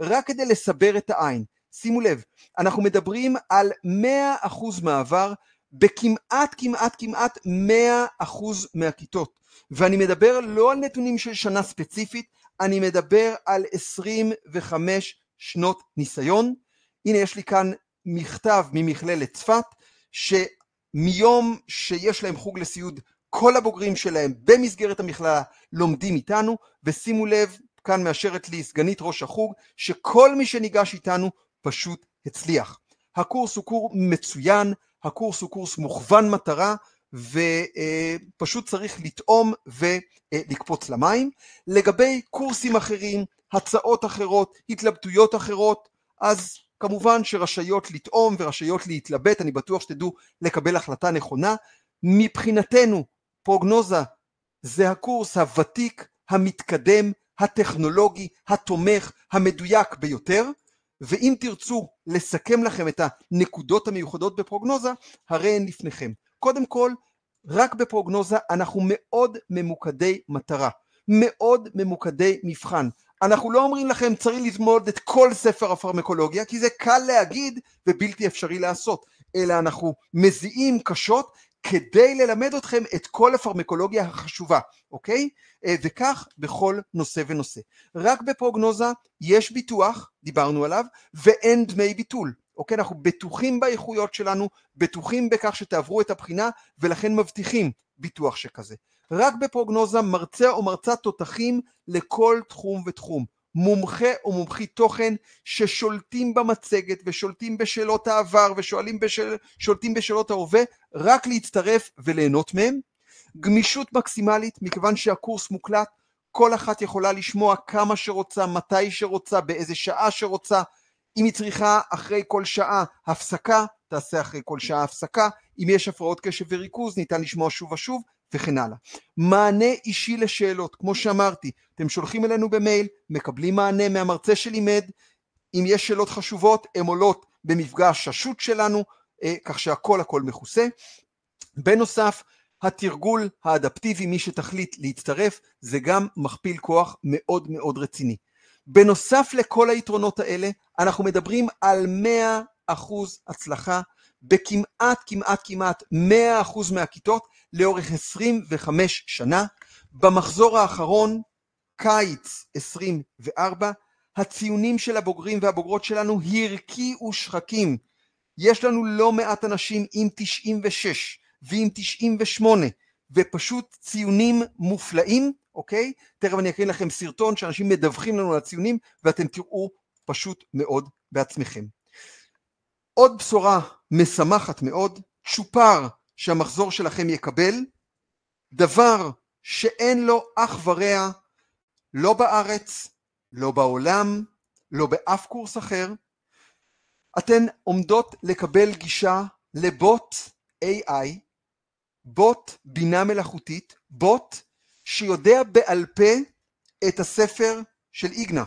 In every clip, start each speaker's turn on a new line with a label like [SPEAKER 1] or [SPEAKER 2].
[SPEAKER 1] רק כדי לסבר את העין, שימו לב, אנחנו מדברים על 100% מעבר בכמעט 100% מהכיתות, ואני מדבר לא על נתונים של שנה ספציפית, אני מדבר על 25 שנות ניסיון. הנה יש לי כאן מכתב ממכללת צפת, שמיום שיש להם חוג לסיעוד, כל הבוגרים שלהם במסגרת המכללה לומדים איתנו, ושימו לב, כאן מאשרת לי סגנית ראש החוג, שכל מי שניגש איתנו פשוט הצליח. הקורס הוא קורס מצוין, הקורס הוא קורס מוכוון מטרה, ופשוט צריך לטעום ולקפוץ למים. לגבי קורסים אחרים, הצעות אחרות, התלבטויות אחרות, אז כמובן שרשאיות לטעום ורשאיות להתלבט, אני בטוח שתדעו לקבל החלטה נכונה. מבחינתנו, פרוגנוזה זה הקורס הוותיק, המתקדם, הטכנולוגי, התומך, המדויק ביותר, ואם תרצו לסכם לכם את הנקודות המיוחדות בפרוגנוזה, הרי הן לפניכם. קודם כל, רק בפרוגנוזה אנחנו מאוד ממוקדי מטרה, מאוד ממוקדי מבחן. אנחנו לא אומרים לכם צריך ללמוד את כל ספר הפרמקולוגיה, כי זה קל להגיד ובלתי אפשרי לעשות, אלא אנחנו מזיעים קשות כדי ללמד אתכם את כל הפרמקולוגיה החשובה, אוקיי? וכך בכל נושא ונושא. רק בפרוגנוזה יש ביטוח, דיברנו עליו, ואין דמי ביטול. אוקיי, אנחנו בטוחים באיכויות שלנו, בטוחים בכך שתעברו את הבחינה, ולכן מבטיחים ביטוח שכזה. רק בפרוגנוזה מרצה או מרצה תותחים לכל תחום ותחום. מומחה או מומחית תוכן ששולטים במצגת ושולטים בשאלות העבר ושולטים בשאלות ההווה, רק להצטרף וליהנות מהם. גמישות מקסימלית, מכיוון שהקורס מוקלט, כל אחת יכולה לשמוע כמה שרוצה, מתי שרוצה, באיזה שעה שרוצה. אם היא צריכה אחרי כל שעה הפסקה, תעשה אחרי כל שעה הפסקה. אם יש הפרעות קשב וריכוז, ניתן לשמוע שוב ושוב, וכן הלאה. מענה אישי לשאלות, כמו שאמרתי, אתם שולחים אלינו במייל, מקבלים מענה מהמרצה שלימד, אם יש שאלות חשובות, הן עולות במפגש השו"ת שלנו, כך שהכל מכוסה. בנוסף, התרגול האדפטיבי, מי שתחליט להצטרף, זה גם מכפיל כוח מאוד מאוד רציני. בנוסף לכל היתרונות האלה, אנחנו מדברים על 100% הצלחה, בכמעט 100% מהכיתות, לאורך 25 שנה. במחזור האחרון, קיץ 24, הציונים של הבוגרים והבוגרות שלנו הרקיעו שחקים. יש לנו לא מעט אנשים עם 96 ועם 98, ופשוט ציונים מופלאים, אוקיי? תכף אני אקריא לכם סרטון שאנשים מדווחים לנו על הציונים, ואתם תראו פשוט מאוד בעצמכם. עוד בשורה משמחת מאוד, צ'ופר שהמחזור שלכם יקבל, דבר שאין לו אח ורע, לא בארץ, לא בעולם, לא באף קורס אחר. אתן עומדות לקבל גישה לבוט AI, בוט בינה מלאכותית, בוט שיודע בעל פה את הספר של איגנה.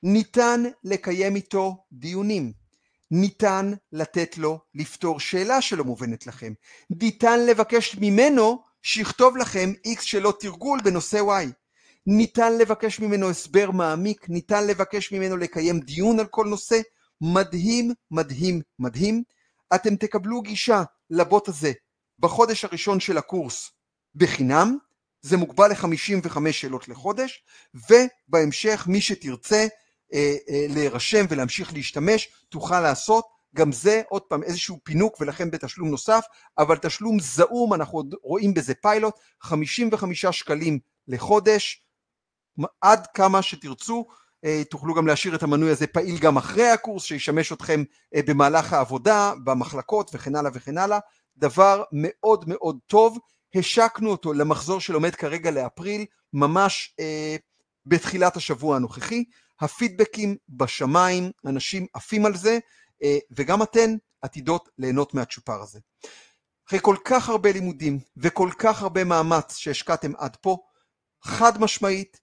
[SPEAKER 1] ניתן לקיים איתו דיונים, ניתן לתת לו לפתור שאלה שלא מובנת לכם, ניתן לבקש ממנו שיכתוב לכם X שלא תרגול בנושא Y, ניתן לבקש ממנו הסבר מעמיק, ניתן לבקש ממנו לקיים דיון על כל נושא. מדהים, מדהים, מדהים. אתם תקבלו גישה לבוט הזה בחודש הראשון של הקורס בחינם, זה מוגבל ל-55 שאלות לחודש, ובהמשך מי שתרצה להירשם ולהמשיך להשתמש תוכל לעשות, גם זה עוד פעם איזשהו פינוק ולכן בתשלום נוסף, אבל תשלום זעום, אנחנו רואים בזה פיילוט, 55 שקלים לחודש, עד כמה שתרצו. תוכלו גם להשאיר את המנוי הזה פעיל גם אחרי הקורס, שישמש אתכם במהלך העבודה, במחלקות וכן הלאה וכן הלאה. דבר מאוד מאוד טוב, השקנו אותו למחזור שלומד כרגע לאפריל, ממש בתחילת השבוע הנוכחי. הפידבקים בשמיים, אנשים עפים על זה, וגם אתן עתידות ליהנות מהצ'ופר הזה. אחרי כל כך הרבה לימודים וכל כך הרבה מאמץ שהשקעתם עד פה, חד משמעית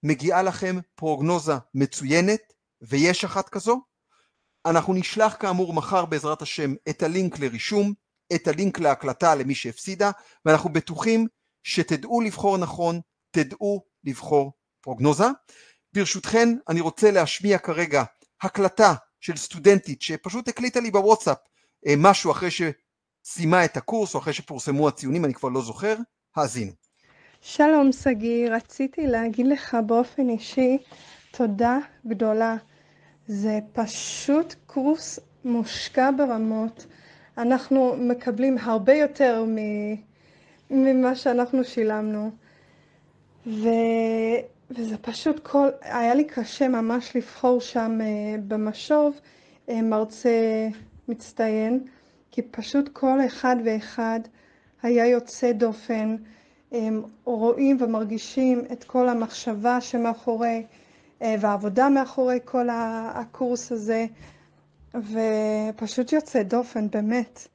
[SPEAKER 1] מגיעה לכם פרוגנוזה מצוינת, ויש אחת כזו. אנחנו נשלח כאמור מחר בעזרת השם את הלינק לרישום, את הלינק להקלטה למי שהפסידה, ואנחנו בטוחים שתדעו לבחור נכון, תדעו לבחור פרוגנוזה. ברשותכן, אני רוצה להשמיע כרגע הקלטה של סטודנטית שפשוט הקליטה לי בוואטסאפ משהו אחרי שסיימה את הקורס או אחרי שפורסמו הציונים, אני כבר לא זוכר. האזינו.
[SPEAKER 2] שלום סגי, רציתי להגיד לך באופן אישי תודה גדולה. זה פשוט קורס מושקע ברמות. אנחנו מקבלים הרבה יותר ממה שאנחנו שילמנו. וזה פשוט היה לי קשה ממש לבחור שם במשוב מרצה מצטיין, כי פשוט כל אחד ואחד היה יוצא דופן. רואים ומרגישים את כל המחשבה שמאחורי והעבודה מאחורי כל הקורס הזה, ופשוט יוצא דופן באמת.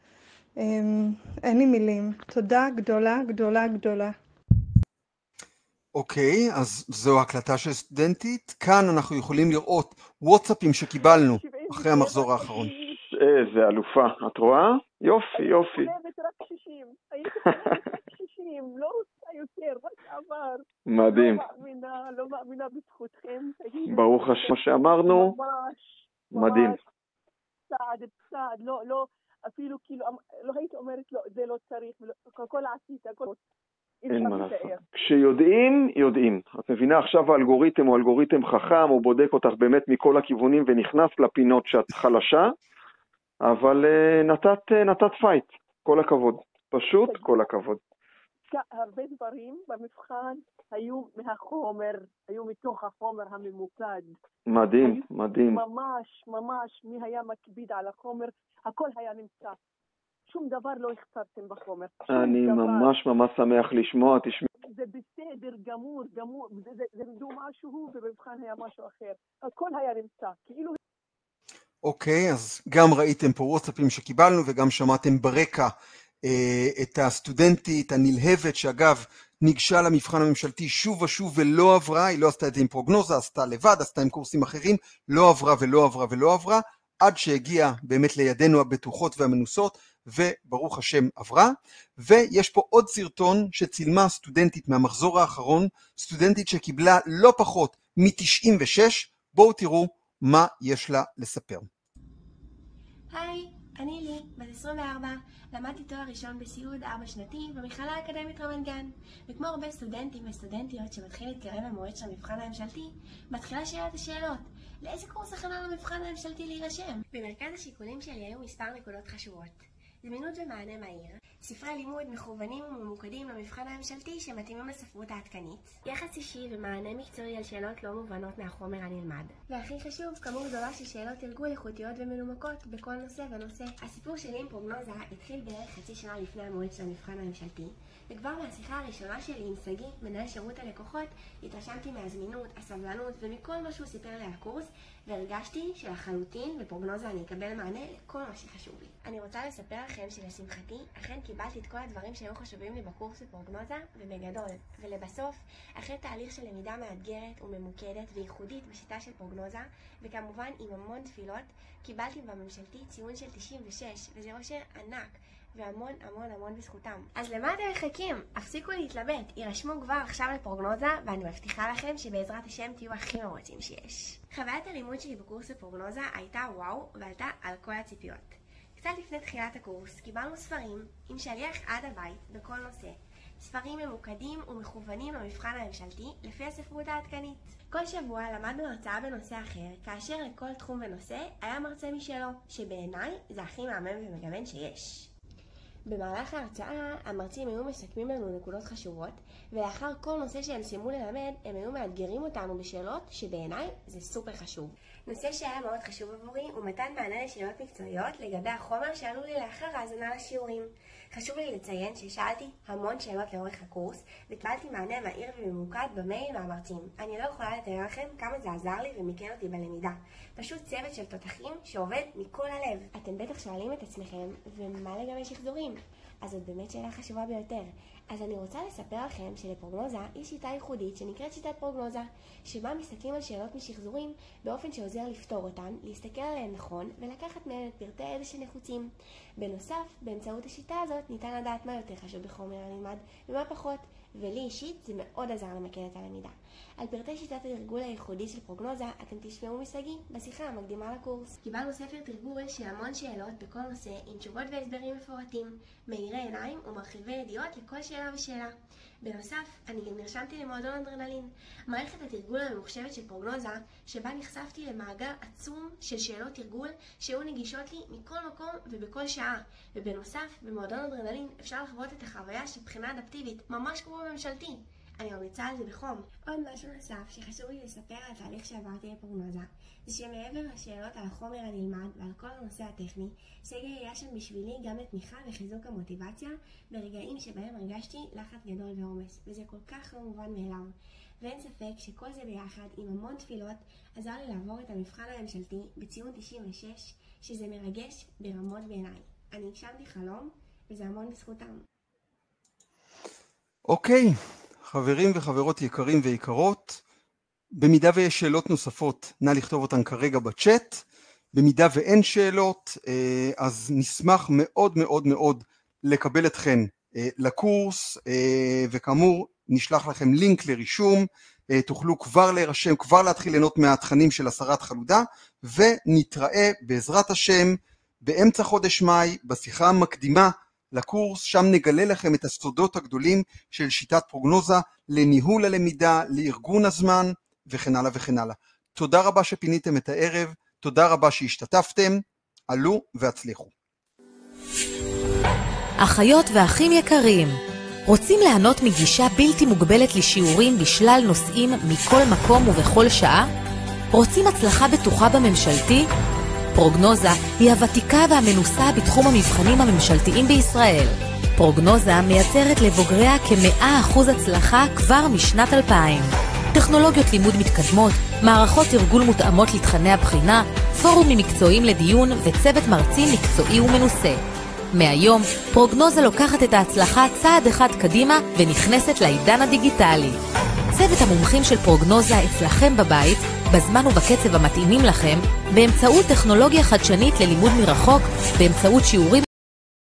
[SPEAKER 2] אין לי מילים. תודה גדולה גדולה גדולה.
[SPEAKER 1] אוקיי, אז זו הקלטה של סטודנטית. כאן אנחנו יכולים לראות וואטסאפים שקיבלנו אחרי המחזור האחרון.
[SPEAKER 3] איזה אלופה, את רואה? יופי, יופי.
[SPEAKER 4] אני חולמת רק 60, הייתי חולמת רק 60, לא רוצה יותר, רק עבר.
[SPEAKER 3] מדהים.
[SPEAKER 4] לא מאמינה בזכותכם.
[SPEAKER 3] ברוך השם שאמרנו.
[SPEAKER 4] ממש.
[SPEAKER 3] מדהים.
[SPEAKER 4] צעד בצעד, לא, אפילו כאילו, לא הייתי אומרת, לא, זה לא צריך, הכל עשית, הכל.
[SPEAKER 3] אין מה לעשות. כשיודעים, יודעים. את מבינה עכשיו האלגוריתם הוא אלגוריתם חכם, הוא בודק אותך באמת מכל הכיוונים ונכנס לפינות שאת חלשה, אבל נתת פייט. כל הכבוד. פשוט כל הכבוד.
[SPEAKER 4] הרבה דברים במבחן היו מהחומר, היו מתוך החומר הממוקד.
[SPEAKER 3] מדהים, מדהים.
[SPEAKER 4] ממש, מי היה מקביד על החומר, הכל היה נמצא. שום דבר לא הכתבתם בחומר.
[SPEAKER 3] אני ממש שמח לשמוע, תשמע.
[SPEAKER 4] זה בסדר, גמור, זה למדו משהו ובמבחן היה משהו אחר. הכל היה נמצא, כאילו...
[SPEAKER 1] אוקיי, אז גם ראיתם פה וואטסאפים שקיבלנו וגם שמעתם ברקע את הסטודנטית הנלהבת שאגב ניגשה למבחן הממשלתי שוב ושוב ולא עברה, היא לא עשתה את זה עם פרוגנוזה, עשתה לבד, עשתה עם קורסים אחרים, לא עברה, עד שהגיעה באמת לידינו הבטוחות והמנוסות, וברוך השם עברה. ויש פה עוד סרטון שצילמה סטודנטית מהמחזור האחרון, סטודנטית שקיבלה לא פחות מ-96, בואו תראו מה יש לה לספר.
[SPEAKER 5] היי, אני לי, בת 24, למדתי תואר ראשון בסיעוד 4 שנתי במכללה האקדמית רמת גן, וכמו הרבה סטודנטים וסטודנטיות שמתחיל להתקרב המועד של המבחן הממשלתי, מתחילה שאלת השאלות, לאיזה קורס הכנה למבחן הממשלתי להירשם? במרכז השיקולים שלי היו מספר נקודות חשובות. זמינות ומענה מהיר, ספרי לימוד מכוונים וממוקדים למבחן הממשלתי שמתאימים לספרות העדכנית, יחס אישי ומענה מקצועי על שאלות לא מובנות מהחומר הנלמד. והכי חשוב, כמות גדולה של שאלות תרגול איכותיות ומנומקות בכל נושא ונושא. הסיפור שלי עם פרוגנוזה התחיל בערך חצי שנה לפני המועד של המבחן הממשלתי, וכבר מהשיחה הראשונה שלי עם סגי, מנהל שירות הלקוחות, התרשמתי מהזמינות, הסבלנות ומכל מה שהוא סיפר לי על הקורס, והרגשתי שלחלוטין בפרוגנוזה אני אקבל מענה לכל מה שחשוב לי. אני רוצה לספר לכם שלשמחתי, אכן קיבלתי את כל הדברים שהיו חשובים לי בקורס בפרוגנוזה ובגדול. ולבסוף, אחרי תהליך של למידה מאתגרת וממוקדת וייחודית בשיטה של פרוגנוזה, וכמובן עם המון תפילות, קיבלתי בממשלתי ציון של 96, וזה אושר ענק. והמון בזכותם. אז למה אתם מחכים? הפסיקו להתלבט, יירשמו כבר עכשיו לפרוגנוזה, ואני מבטיחה לכם שבעזרת השם תהיו הכי מרוצים שיש. חוויית הלימוד שלי בקורס בפרוגנוזה הייתה וואו, ועלתה על כל הציפיות. קצת לפני תחילת הקורס קיבלנו ספרים עם שליח עד הבית בכל נושא. ספרים ממוקדים ומכוונים למבחן הממשלתי לפי הספרות העדכנית. כל שבוע למדנו הרצאה בנושא אחר, כאשר לכל תחום ונושא היה מרצה משלו, שבעיניי זה הכי מהמם ומגוון שיש. במהלך ההרצאה, המרצים היו מסכמים לנו נקודות חשובות, ולאחר כל נושא שהם סיימו ללמד, הם היו מאתגרים אותנו בשאלות שבעיניי זה סופר חשוב. נושא שהיה מאוד חשוב עבורי הוא מתן מענה לשאלות מקצועיות לגבי החומר שעלו לי לאחר ההאזנה לשיעורים. חשוב לי לציין ששאלתי המון שאלות לאורך הקורס, וקיבלתי מענה מהיר וממוקד במייל מהמרצים. אני לא יכולה לתאר לכם כמה זה עזר לי ומיקן אותי בלמידה. פשוט צוות של תותחים שעובד מכל הלב. אתם בטח שואלים את עצמכם, ומה לגבי שחזורים? אז זאת באמת שאלה חשובה ביותר. אז אני רוצה לספר לכם שלפרוגנוזה יש שיטה ייחודית שנקראת שיטת פרוגנוזה, שבה מסתכלים על שאלות משחזורים באופן שעוזר לפתור אותן, להסתכל עליהן נכון ולקחת מהן את פרטי הידע שנחוצים. בנוסף, באמצעות השיטה הזאת ניתן לדעת מה יותר חשוב בחומר הנלמד ומה פחות, ולי אישית זה מאוד עזר למקד את הלמידה. על פרטי שיטת התרגול הייחודי של פרוגנוזה אתם תשמעו משגיא בשיחה המקדימה לקורס. קיבלנו ספר תרגול של המון שאלות בכל נושא עם תשובות והסברים מפורטים, מאירי עיניים ומרחיבי ידיעות לכל שאלה ושאלה. בנוסף, אני גם נרשמתי למועדון אדרנלין, מערכת התרגול הממוחשבת של פרוגנוזה, שבה נחשפתי למעגל עצום של שאלות תרגול שהיו נגישות לי מכל מקום ובכל שעה. ובנוסף, במועדון אדרנלין אפשר לחוות את החוויה של בחינה אדפטיבית, ממש כמו בממשלתי. אני ממליצה על זה בחום. עוד משהו נוסף שחשוב לי לספר על התהליך שעברתי לפרוגנוזה, זה שמעבר לשאלות על החומר הנלמד ועל כל הנושא הטכני, סגל היה שם בשבילי גם לתמיכה וחיזוק המוטיבציה ברגעים שבהם הרגשתי לחץ גדול ועומס, וזה כל כך לא מובן מאליו. ואין ספק שכל זה ביחד עם המון תפילות עזר לי לעבור את המבחן הממשלתי בציון 96, שזה מרגש ברמות בעיניי. אני הגשמתי חלום וזה המון בזכותם.
[SPEAKER 1] אוקיי, חברים וחברות יקרים ויקרות, במידה ויש שאלות נוספות, נא לכתוב אותן כרגע בצ'אט. במידה ואין שאלות, אז נשמח מאוד מאוד מאוד לקבל אתכן לקורס, וכאמור נשלח לכם לינק לרישום, תוכלו כבר להירשם, כבר להתחיל ליהנות מהתכנים של הסרת חלודה, ונתראה בעזרת השם באמצע חודש מאי בשיחה המקדימה לקורס, שם נגלה לכם את הסודות הגדולים של שיטת פרוגנוזה לניהול הלמידה, לארגון הזמן וכן הלאה וכן הלאה. תודה רבה שפיניתם את הערב, תודה רבה שהשתתפתם, עלו והצליחו.
[SPEAKER 6] אחיות ואחים יקרים, רוצים ליהנות מגישה בלתי מוגבלת לשיעורים בשלל נושאים מכל מקום ובכל שעה? רוצים הצלחה בטוחה בממשלתי? פרוגנוזה היא הוותיקה והמנוסה בתחום המבחנים הממשלתיים בישראל. פרוגנוזה מייצרת לבוגריה כ100% הצלחה כבר משנת 2000. טכנולוגיות לימוד מתקדמות, מערכות תרגול מותאמות לתכני הבחינה, פורומים מקצועיים לדיון וצוות מרצים מקצועי ומנוסה. מהיום, פרוגנוזה לוקחת את ההצלחה צעד אחד קדימה ונכנסת לעידן הדיגיטלי. צוות המומחים של פרוגנוזה אצלכם בבית, בזמן ובקצב המתאימים לכם, באמצעות טכנולוגיה חדשנית ללימוד מרחוק, באמצעות שיעורים